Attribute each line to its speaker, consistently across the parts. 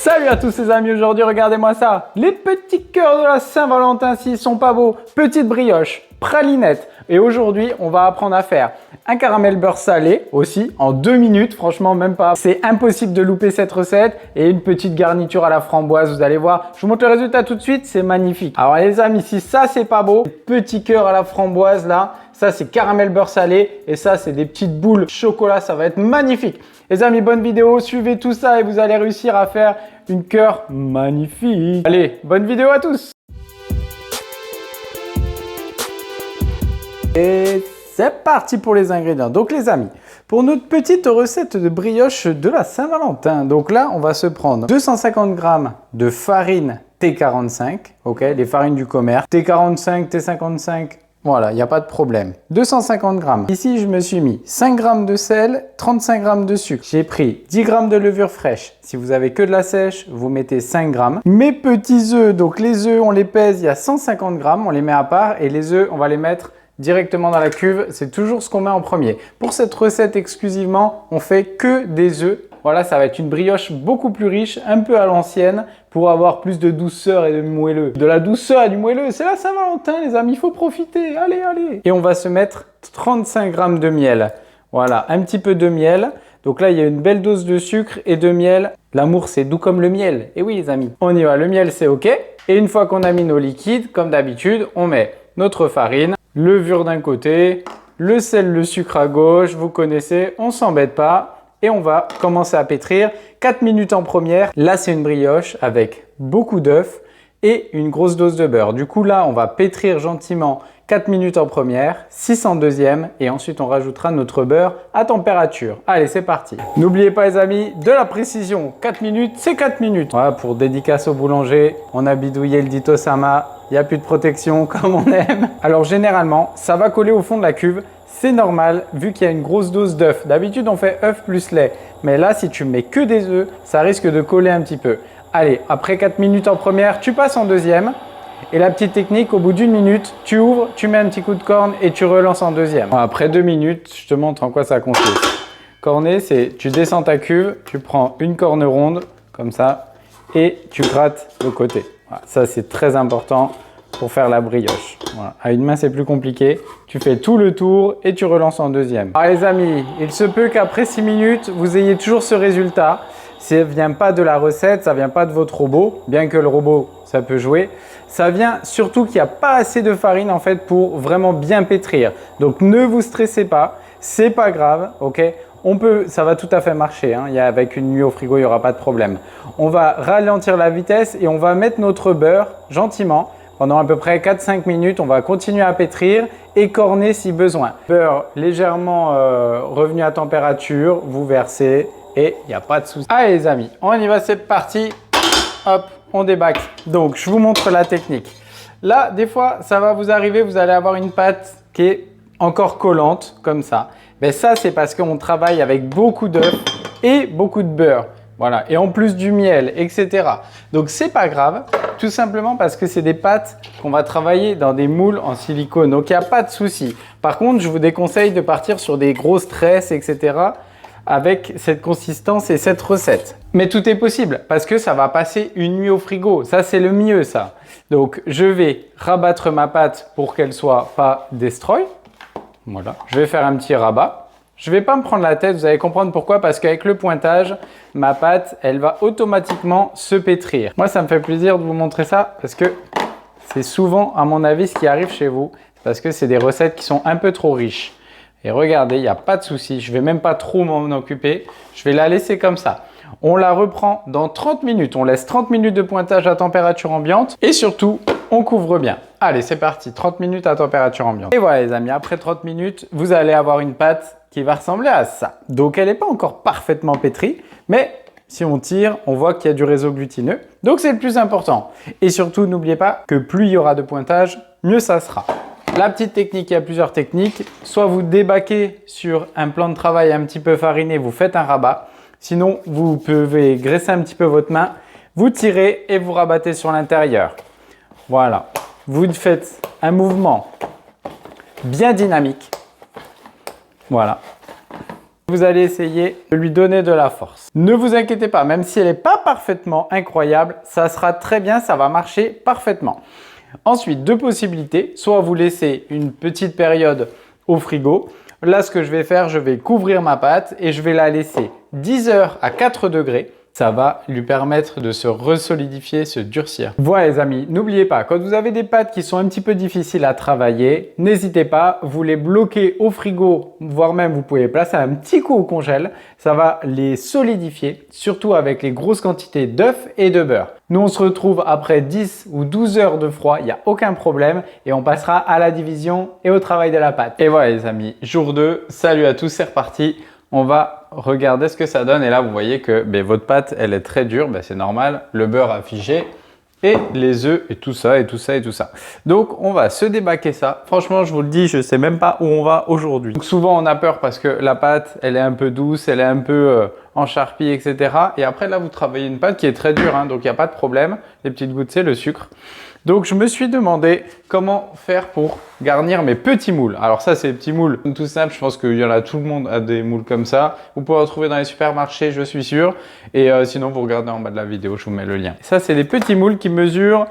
Speaker 1: Salut à tous les amis, aujourd'hui regardez-moi ça. Les petits cœurs de la Saint-Valentin, s'ils sont pas beaux, petite brioche, pralinette. Et aujourd'hui, on va apprendre à faire un caramel beurre salé aussi en 2 minutes, franchement même pas. C'est impossible de louper cette recette et une petite garniture à la framboise, vous allez voir. Je vous montre le résultat tout de suite, c'est magnifique. Alors les amis, si ça c'est pas beau, petit cœur à la framboise là, ça c'est caramel beurre salé et ça c'est des petites boules chocolat, ça va être magnifique. Les amis, bonne vidéo, suivez tout ça et vous allez réussir à faire une cœur magnifique. Allez, bonne vidéo à tous. Et c'est parti pour les ingrédients. Donc les amis, pour notre petite recette de brioche de la Saint-Valentin, donc là on va se prendre 250 g de farine T45, ok, les farines du commerce, T45, T55, voilà, il n'y a pas de problème. 250 g. Ici, je me suis mis 5 g de sel, 35 g de sucre. J'ai pris 10 g de levure fraîche. Si vous avez que de la sèche, vous mettez 5 g. Mes petits œufs, donc les œufs, on les pèse, il y a 150 g, on les met à part. Et les œufs, on va les mettre directement dans la cuve. C'est toujours ce qu'on met en premier. Pour cette recette exclusivement, on fait que des œufs. Voilà, ça va être une brioche beaucoup plus riche, un peu à l'ancienne, pour avoir plus de douceur et de moelleux. De la douceur et du moelleux, c'est la Saint-Valentin les amis, il faut profiter, allez, allez. Et on va se mettre 35 g de miel. Voilà, un petit peu de miel. Donc là, il y a une belle dose de sucre et de miel. L'amour, c'est doux comme le miel. Et oui les amis, on y va, le miel c'est ok. Et une fois qu'on a mis nos liquides, comme d'habitude, on met notre farine, levure d'un côté, le sel, le sucre à gauche, vous connaissez, on s'embête pas. Et on va commencer à pétrir 4 minutes en première. Là, c'est une brioche avec beaucoup d'œufs et une grosse dose de beurre. Du coup, là, on va pétrir gentiment 4 minutes en première, 6 en deuxième et ensuite, on rajoutera notre beurre à température. Allez, c'est parti. N'oubliez pas, les amis, de la précision. 4 minutes, c'est 4 minutes. Voilà, pour dédicace au boulanger, on a bidouillé le Ditosama. Il n'y a plus de protection comme on aime. Alors, généralement, ça va coller au fond de la cuve. C'est normal vu qu'il y a une grosse dose d'œufs. D'habitude, on fait œufs plus lait. Mais là, si tu mets que des œufs, ça risque de coller un petit peu. Allez, après 4 minutes en première, tu passes en deuxième. Et la petite technique, au bout d'1 minute, tu ouvres, tu mets un petit coup de corne et tu relances en deuxième. Bon, après 2 minutes, je te montre en quoi ça consiste. Corner, c'est tu descends ta cuve, tu prends une corne ronde, comme ça, et tu grattes le côté. Voilà, ça, c'est très important pour faire la brioche. Voilà. À une main, c'est plus compliqué. Tu fais tout le tour et tu relances en deuxième. Alors les amis, il se peut qu'après 6 minutes, vous ayez toujours ce résultat. Ça ne vient pas de la recette, ça ne vient pas de votre robot, bien que le robot, ça peut jouer. Ça vient surtout qu'il n'y a pas assez de farine en fait pour vraiment bien pétrir. Donc ne vous stressez pas, c'est pas grave, ok? Ça va tout à fait marcher, hein. Avec une nuit au frigo, il n'y aura pas de problème. On va ralentir la vitesse et on va mettre notre beurre gentiment. Pendant à peu près 4-5 minutes, on va continuer à pétrir et corner si besoin. Beurre légèrement revenu à température, vous versez et il n'y a pas de souci. Allez les amis, on y va, c'est parti. Hop, on déballe. Donc, je vous montre la technique. Là, des fois, ça va vous arriver, vous allez avoir une pâte qui est encore collante, comme ça. Mais ça, c'est parce qu'on travaille avec beaucoup d'œufs et beaucoup de beurre. Voilà, et en plus du miel, etc. Donc, c'est pas grave, tout simplement parce que c'est des pâtes qu'on va travailler dans des moules en silicone. Donc, il n'y a pas de souci. Par contre, je vous déconseille de partir sur des grosses tresses, etc. avec cette consistance et cette recette. Mais tout est possible parce que ça va passer une nuit au frigo. Ça, c'est le mieux, ça. Donc, je vais rabattre ma pâte pour qu'elle soit pas destroy. Voilà, je vais faire un petit rabat. Je ne vais pas me prendre la tête, vous allez comprendre pourquoi, parce qu'avec le pointage, ma pâte, elle va automatiquement se pétrir. Moi, ça me fait plaisir de vous montrer ça parce que c'est souvent, à mon avis, ce qui arrive chez vous, parce que c'est des recettes qui sont un peu trop riches. Et regardez, il n'y a pas de souci, je ne vais même pas trop m'en occuper, je vais la laisser comme ça. On la reprend dans 30 minutes, on laisse 30 minutes de pointage à température ambiante et surtout, on couvre bien. Allez, c'est parti, 30 minutes à température ambiante. Et voilà les amis, après 30 minutes, vous allez avoir une pâte qui va ressembler à ça. Donc, elle n'est pas encore parfaitement pétrie, mais si on tire, on voit qu'il y a du réseau glutineux. Donc, c'est le plus important. Et surtout, n'oubliez pas que plus il y aura de pointage, mieux ça sera. La petite technique, il y a plusieurs techniques. Soit vous débaquez sur un plan de travail un petit peu fariné, vous faites un rabat. Sinon, vous pouvez graisser un petit peu votre main, vous tirez et vous rabattez sur l'intérieur. Voilà. Vous faites un mouvement bien dynamique. Voilà. Vous allez essayer de lui donner de la force. Ne vous inquiétez pas, même si elle n'est pas parfaitement incroyable, ça sera très bien, ça va marcher parfaitement. Ensuite, deux possibilités. Soit vous laissez une petite période au frigo. Là, ce que je vais faire, je vais couvrir ma pâte et je vais la laisser 10 heures à 4 degrés. Ça va lui permettre de se resolidifier, se durcir. Voilà les amis, n'oubliez pas, quand vous avez des pâtes qui sont un petit peu difficiles à travailler, n'hésitez pas, vous les bloquez au frigo, voire même vous pouvez les placer un petit coup au congèle. Ça va les solidifier, surtout avec les grosses quantités d'œufs et de beurre. Nous, on se retrouve après 10 ou 12 heures de froid, il n'y a aucun problème et on passera à la division et au travail de la pâte. Et voilà les amis, jour 2, salut à tous, c'est reparti. On va regarder ce que ça donne et là vous voyez que votre pâte elle est très dure, c'est normal, le beurre a figé et les œufs et tout ça et tout ça et tout ça. Donc on va se débaquer ça. Franchement je vous le dis, je ne sais même pas où on va aujourd'hui. Souvent on a peur parce que la pâte elle est un peu douce, elle est un peu en charpie etc. Et après là vous travaillez une pâte qui est très dure, donc il n'y a pas de problème. Les petites gouttes c'est le sucre. Donc je me suis demandé comment faire pour garnir mes petits moules. Alors ça c'est des petits moules tout simple, je pense qu'il y en a, tout le monde a des moules comme ça. Vous pouvez en trouver dans les supermarchés, je suis sûr. Et sinon vous regardez en bas de la vidéo, je vous mets le lien. Ça c'est des petits moules qui mesurent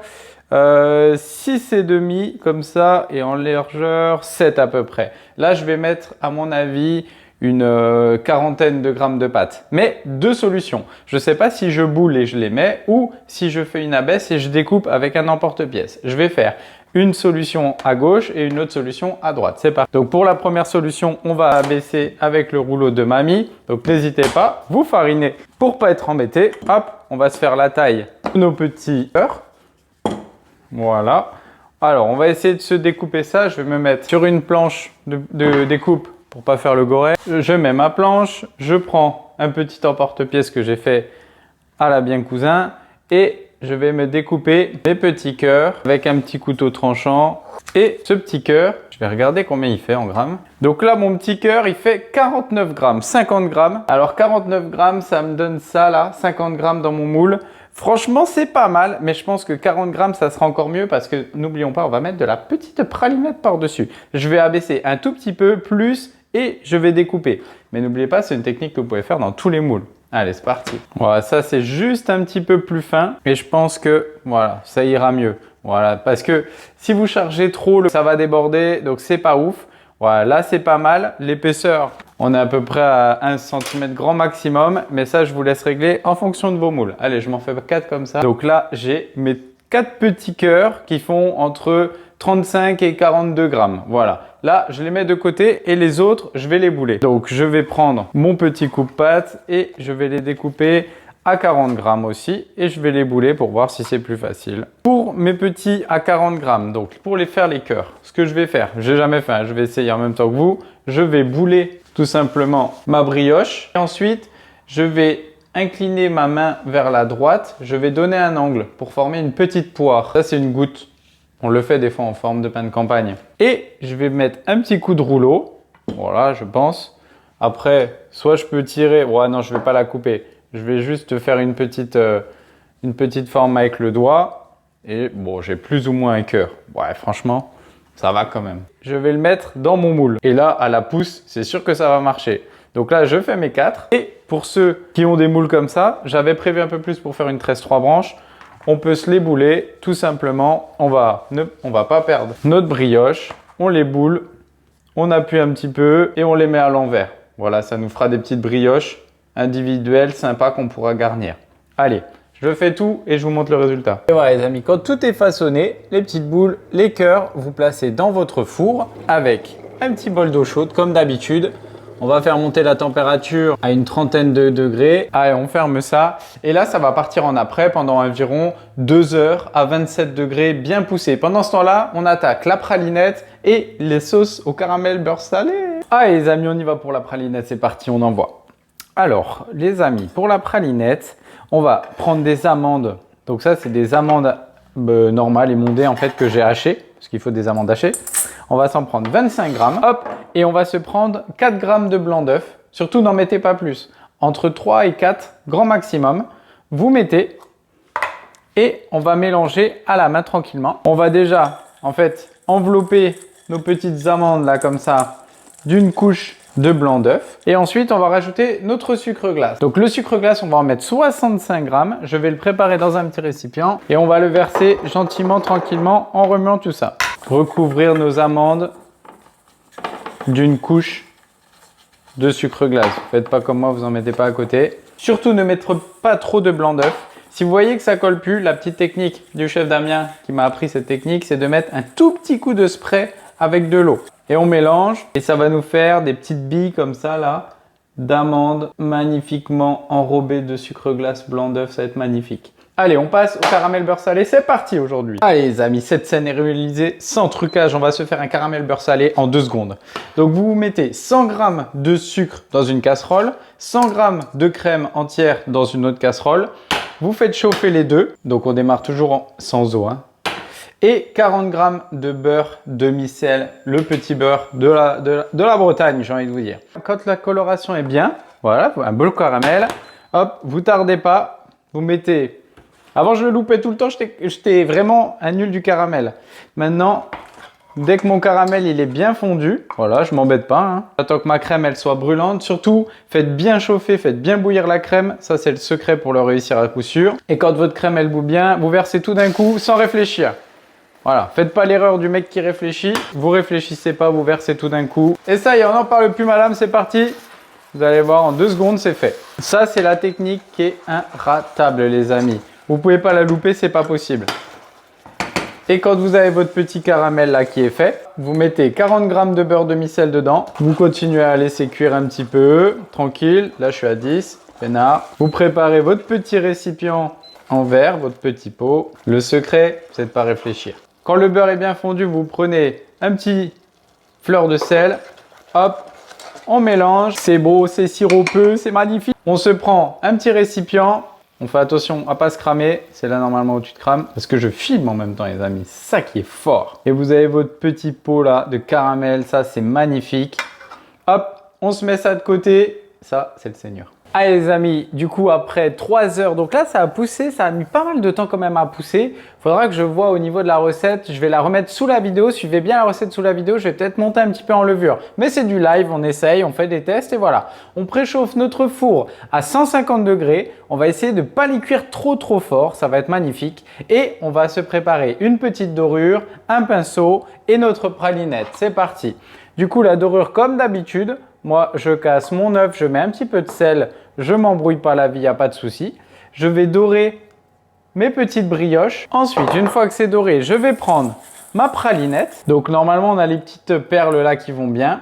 Speaker 1: 6,5 comme ça et en largeur 7 à peu près. Là je vais mettre à mon avis une quarantaine de grammes de pâte. Mais deux solutions. Je ne sais pas si je boule et je les mets ou si je fais une abaisse et je découpe avec un emporte-pièce. Je vais faire une solution à gauche et une autre solution à droite. C'est parti. Donc pour la première solution, on va abaisser avec le rouleau de mamie. Donc n'hésitez pas, vous farinez pour pas être embêté. Hop, on va se faire la taille de nos petits beurres. Voilà. Alors on va essayer de se découper ça. Je vais me mettre sur une planche de découpe pour pas faire le goret. Je mets ma planche, je prends un petit emporte-pièce que j'ai fait à la bien cousin et je vais me découper mes petits cœurs avec un petit couteau tranchant. Et ce petit cœur, je vais regarder combien il fait en grammes. Donc là, mon petit cœur, il fait 49 grammes, 50 grammes. Alors 49 grammes, ça me donne ça là, 50 grammes dans mon moule. Franchement, c'est pas mal, mais je pense que 40 grammes, ça sera encore mieux parce que n'oublions pas, on va mettre de la petite pralinette par-dessus. Je vais abaisser un tout petit peu plus et je vais découper. Mais n'oubliez pas, c'est une technique que vous pouvez faire dans tous les moules. Allez, c'est parti. Voilà, ça c'est juste un petit peu plus fin et je pense que voilà, ça ira mieux. Voilà, parce que si vous chargez trop, ça va déborder, donc c'est pas ouf. Voilà, là c'est pas mal. L'épaisseur, on est à peu près à 1 cm grand maximum, mais ça je vous laisse régler en fonction de vos moules. Allez, je m'en fais 4 comme ça. Donc là, j'ai mes 4 petits cœurs qui font entre 35 et 42 grammes. Voilà. Là, je les mets de côté et les autres, je vais les bouler. Donc, je vais prendre mon petit coupe-pâte et je vais les découper à 40 grammes aussi et je vais les bouler pour voir si c'est plus facile. Pour mes petits à 40 grammes, donc pour les faire les cœurs, ce que je vais faire, j'ai jamais fait, je vais essayer en même temps que vous, je vais bouler tout simplement ma brioche et ensuite, je vais incliner ma main vers la droite, je vais donner un angle pour former une petite poire. Ça, c'est une goutte. On le fait des fois en forme de pain de campagne. Et je vais mettre un petit coup de rouleau. Voilà, je pense. Après, soit je peux tirer. Ouais, non, je ne vais pas la couper. Je vais juste faire une petite forme avec le doigt. Et bon, j'ai plus ou moins un cœur. Ouais, franchement, ça va quand même. Je vais le mettre dans mon moule. Et là, à la pousse, c'est sûr que ça va marcher. Donc là, je fais mes 4. Et pour ceux qui ont des moules comme ça, j'avais prévu un peu plus pour faire une tresse 3 branches. On peut se les bouler, tout simplement. On va pas perdre notre brioche. On les boule, on appuie un petit peu et on les met à l'envers. Voilà, ça nous fera des petites brioches individuelles, sympas qu'on pourra garnir. Allez, je fais tout et je vous montre le résultat. Et voilà les amis, quand tout est façonné, les petites boules, les cœurs, vous placez dans votre four avec un petit bol d'eau chaude comme d'habitude. On va faire monter la température à une trentaine de degrés. Allez, on ferme ça. Et là, ça va partir en après pendant environ 2 heures à 27 degrés bien poussé. Pendant ce temps-là, on attaque la pralinette et les sauces au caramel beurre salé. Allez les amis, on y va pour la pralinette. C'est parti, on envoie. Alors, les amis, pour la pralinette, on va prendre des amandes. Donc ça, c'est des amandes normales, émondées en fait que j'ai hachées. Parce qu'il faut des amandes hachées. On va s'en prendre 25 grammes. Hop, et on va se prendre 4 grammes de blanc d'œuf. Surtout, n'en mettez pas plus. Entre 3 et 4 grand maximum. Vous mettez et on va mélanger à la main tranquillement. On va déjà, en fait, envelopper nos petites amandes là comme ça d'une couche de blanc d'œuf. Et ensuite, on va rajouter notre sucre glace. Donc le sucre glace, on va en mettre 65 grammes. Je vais le préparer dans un petit récipient et on va le verser gentiment, tranquillement, en remuant tout ça. Recouvrir nos amandes d'une couche de sucre glace. Faites pas comme moi, vous en mettez pas à côté. Surtout, ne mettre pas trop de blanc d'œuf. Si vous voyez que ça colle plus, la petite technique du chef Damien qui m'a appris cette technique, c'est de mettre un tout petit coup de spray avec de l'eau. Et on mélange et ça va nous faire des petites billes comme ça là, d'amandes magnifiquement enrobées de sucre glace blanc d'œuf, ça va être magnifique. Allez, on passe au caramel beurre salé, c'est parti aujourd'hui. Allez les amis, cette scène est réalisée sans trucage, on va se faire un caramel beurre salé en 2 secondes. Donc vous mettez 100 g de sucre dans une casserole, 100 g de crème entière dans une autre casserole. Vous faites chauffer les deux, donc on démarre toujours sans eau. Et 40 g de beurre demi-sel, le petit beurre de la Bretagne, j'ai envie de vous dire. Quand la coloration est bien, voilà, un beau caramel, hop, vous tardez pas, vous mettez... Avant, je le loupais tout le temps, j'étais vraiment un nul du caramel. Maintenant, dès que mon caramel il est bien fondu, voilà, je m'embête pas. J'attends que ma crème elle soit brûlante. Surtout, faites bien chauffer, faites bien bouillir la crème. Ça, c'est le secret pour le réussir à coup sûr. Et quand votre crème elle bout bien, vous versez tout d'un coup sans réfléchir. Voilà, faites pas l'erreur du mec qui réfléchit. Vous réfléchissez pas, vous versez tout d'un coup. Et ça y est, on n'en parle plus madame, c'est parti. Vous allez voir, en 2 secondes, c'est fait. Ça, c'est la technique qui est inratable les amis. Vous pouvez pas la louper, c'est pas possible. Et quand vous avez votre petit caramel là qui est fait, vous mettez 40 g de beurre demi-sel dedans. Vous continuez à laisser cuire un petit peu, tranquille. Là, je suis à 10, peinard. Vous préparez votre petit récipient en verre, votre petit pot. Le secret, c'est de pas réfléchir. Quand le beurre est bien fondu, vous prenez un petit fleur de sel. Hop, on mélange. C'est beau, c'est sirupeux, c'est magnifique. On se prend un petit récipient. On fait attention à pas se cramer, c'est là normalement où tu te crames, parce que je filme en même temps les amis, c'est ça qui est fort. Et vous avez votre petit pot là de caramel, ça c'est magnifique. Hop, on se met ça de côté, ça c'est le Seigneur. Allez les amis, du coup après 3 heures, donc là ça a poussé, ça a mis pas mal de temps quand même à pousser. Faudra que je vois au niveau de la recette, je vais la remettre sous la vidéo, suivez bien la recette sous la vidéo, je vais peut-être monter un petit peu en levure. Mais c'est du live, on essaye, on fait des tests et voilà. On préchauffe notre four à 150 degrés, on va essayer de ne pas les cuire trop fort, ça va être magnifique. Et on va se préparer une petite dorure, un pinceau et notre pralinette, c'est parti. Du coup la dorure comme d'habitude, moi je casse mon œuf, je mets un petit peu de sel, je m'embrouille pas la vie, il n'y a pas de souci. Je vais dorer mes petites brioches. Ensuite, une fois que c'est doré, je vais prendre ma pralinette. Donc normalement, on a les petites perles là qui vont bien.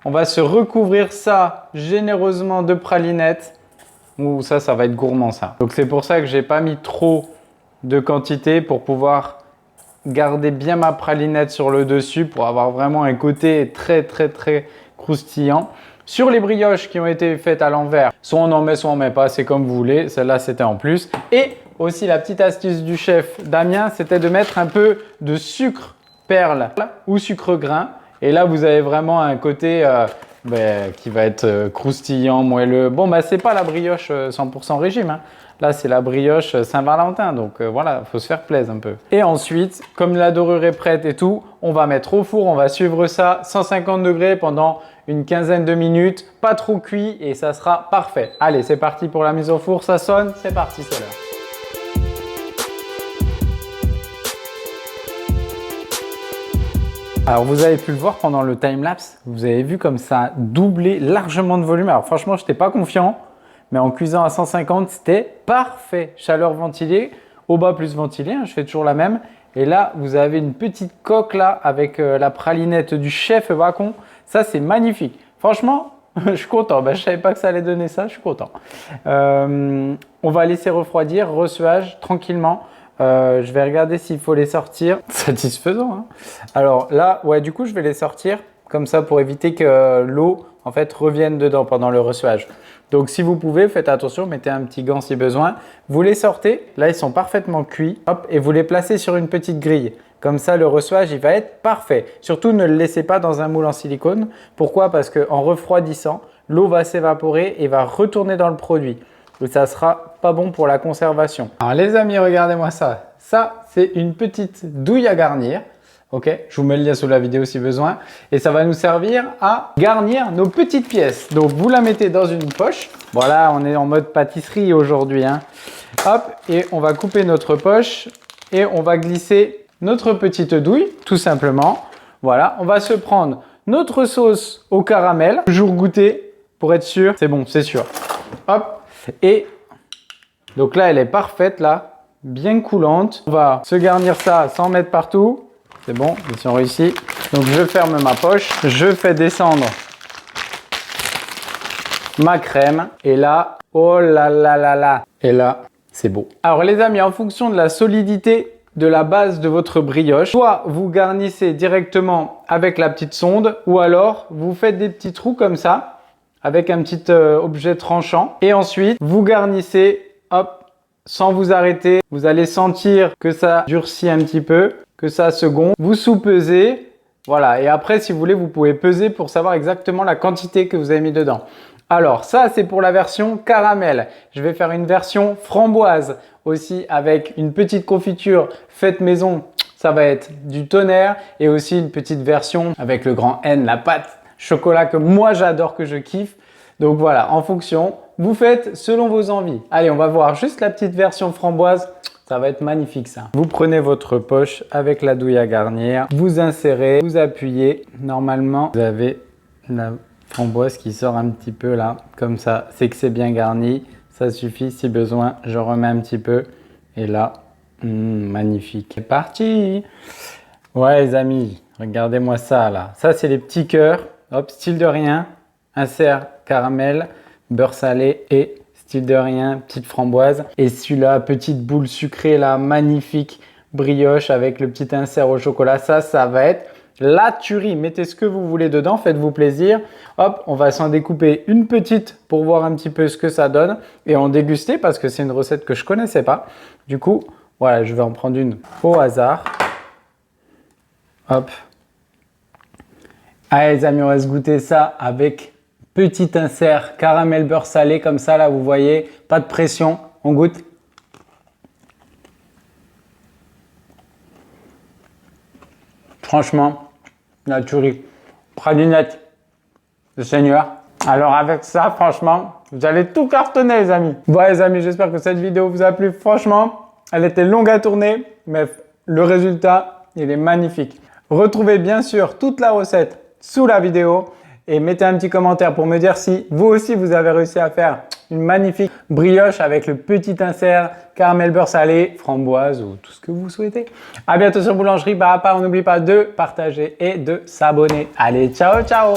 Speaker 1: On va se recouvrir ça généreusement de pralinette. Ouh, ça va être gourmand ça. Donc c'est pour ça que j'ai pas mis trop de quantité pour pouvoir garder bien ma pralinette sur le dessus pour avoir vraiment un côté très croustillant. Sur les brioches qui ont été faites à l'envers, soit on en met pas, c'est comme vous voulez. Celle-là, c'était en plus. Et aussi, la petite astuce du chef Damien, c'était de mettre un peu de sucre perle ou sucre grain. Et là, vous avez vraiment un côté qui va être croustillant, moelleux. Bon, c'est pas la brioche 100% régime. Là, c'est la brioche Saint-Valentin. Donc voilà, il faut se faire plaisir un peu. Et ensuite, comme la dorure est prête et tout, on va mettre au four. On va suivre ça 150 degrés pendant une quinzaine de minutes. Pas trop cuit et ça sera parfait. Allez, c'est parti pour la mise au four. Ça sonne, c'est parti, c'est l'heure. Alors vous avez pu le voir pendant le time-lapse, vous avez vu comme ça a doublé largement de volume. Alors franchement, je n'étais pas confiant, mais en cuisant à 150, c'était parfait. Chaleur ventilée, au bas plus ventilé, je fais toujours la même. Et là, vous avez une petite coque là avec la pralinette du chef Wacom. Ça, c'est magnifique. Franchement, je suis content. Je ne savais pas que ça allait donner ça, je suis content. On va laisser refroidir, ressuage tranquillement. Je vais regarder s'il faut les sortir. Satisfaisant, hein. Alors là, ouais, du coup, je vais les sortir comme ça pour éviter que l'eau en fait revienne dedans pendant le ressuage. Donc si vous pouvez, faites attention, mettez un petit gant si besoin. Vous les sortez, là ils sont parfaitement cuits, hop, et vous les placez sur une petite grille. Comme ça, le ressuage, il va être parfait. Surtout, ne le laissez pas dans un moule en silicone. Pourquoi? Parce qu'en refroidissant, l'eau va s'évaporer et va retourner dans le produit. Et ça sera pas bon pour la conservation. Alors les amis, regardez-moi ça. Ça, c'est une petite douille à garnir. Ok, je vous mets le lien sous la vidéo si besoin. Et ça va nous servir à garnir nos petites pièces. Donc, vous la mettez dans une poche. Voilà, on est en mode pâtisserie aujourd'hui, hein. Hop, et on va couper notre poche et on va glisser notre petite douille, tout simplement. Voilà, on va se prendre notre sauce au caramel. Toujours goûter pour être sûr. C'est bon, c'est sûr. Hop, et donc là, elle est parfaite, là, bien coulante. On va se garnir ça sans mettre partout. C'est bon, mission réussie. Donc, je ferme ma poche. Je fais descendre ma crème. Et là, oh là là là là. Et là, c'est beau. Alors, les amis, en fonction de la solidité de la base de votre brioche, soit vous garnissez directement avec la petite sonde, ou alors vous faites des petits trous comme ça, avec un petit objet tranchant. Et ensuite, vous garnissez, hop, sans vous arrêter. Vous allez sentir que ça durcit un petit peu, que ça se gonfle. Vous sous-pesez, voilà. Et après, si vous voulez, vous pouvez peser pour savoir exactement la quantité que vous avez mis dedans. Alors, ça, c'est pour la version caramel. Je vais faire une version framboise aussi avec une petite confiture faite maison. Ça va être du tonnerre et aussi une petite version avec le grand N, la pâte chocolat que moi j'adore, que je kiffe. Donc voilà, en fonction, vous faites selon vos envies. Allez, on va voir juste la petite version framboise. Ça va être magnifique ça. Vous prenez votre poche avec la douille à garnir, vous insérez, vous appuyez. Normalement, vous avez la framboise qui sort un petit peu là, comme ça. C'est que c'est bien garni. Ça suffit, si besoin, je remets un petit peu. Et là, magnifique. C'est parti! Ouais les amis, regardez-moi ça là. Ça, c'est les petits cœurs. Hop, style de rien. Insert caramel, beurre salé et style de rien, petite framboise. Et celui-là, petite boule sucrée là, magnifique, brioche avec le petit insert au chocolat. Ça va être la tuerie. Mettez ce que vous voulez dedans, faites-vous plaisir. Hop, on va s'en découper une petite pour voir un petit peu ce que ça donne et en déguster parce que c'est une recette que je connaissais pas. Du coup, voilà, je vais en prendre une au hasard. Hop. Allez les amis, on va se goûter ça avec petit insert caramel beurre salé comme ça là, vous voyez, pas de pression, on goûte. Franchement, la tuerie, pralinette, le Seigneur. Alors avec ça, franchement, vous allez tout cartonner les amis. Bon les amis, j'espère que cette vidéo vous a plu. Franchement, elle était longue à tourner, mais le résultat, il est magnifique. Retrouvez bien sûr toute la recette sous la vidéo et mettez un petit commentaire pour me dire si vous aussi vous avez réussi à faire une magnifique brioche avec le petit insert caramel beurre salé, framboise ou tout ce que vous souhaitez. À bientôt sur Boulangerie Parappa. On n'oublie pas de partager et de s'abonner. Allez, ciao, ciao!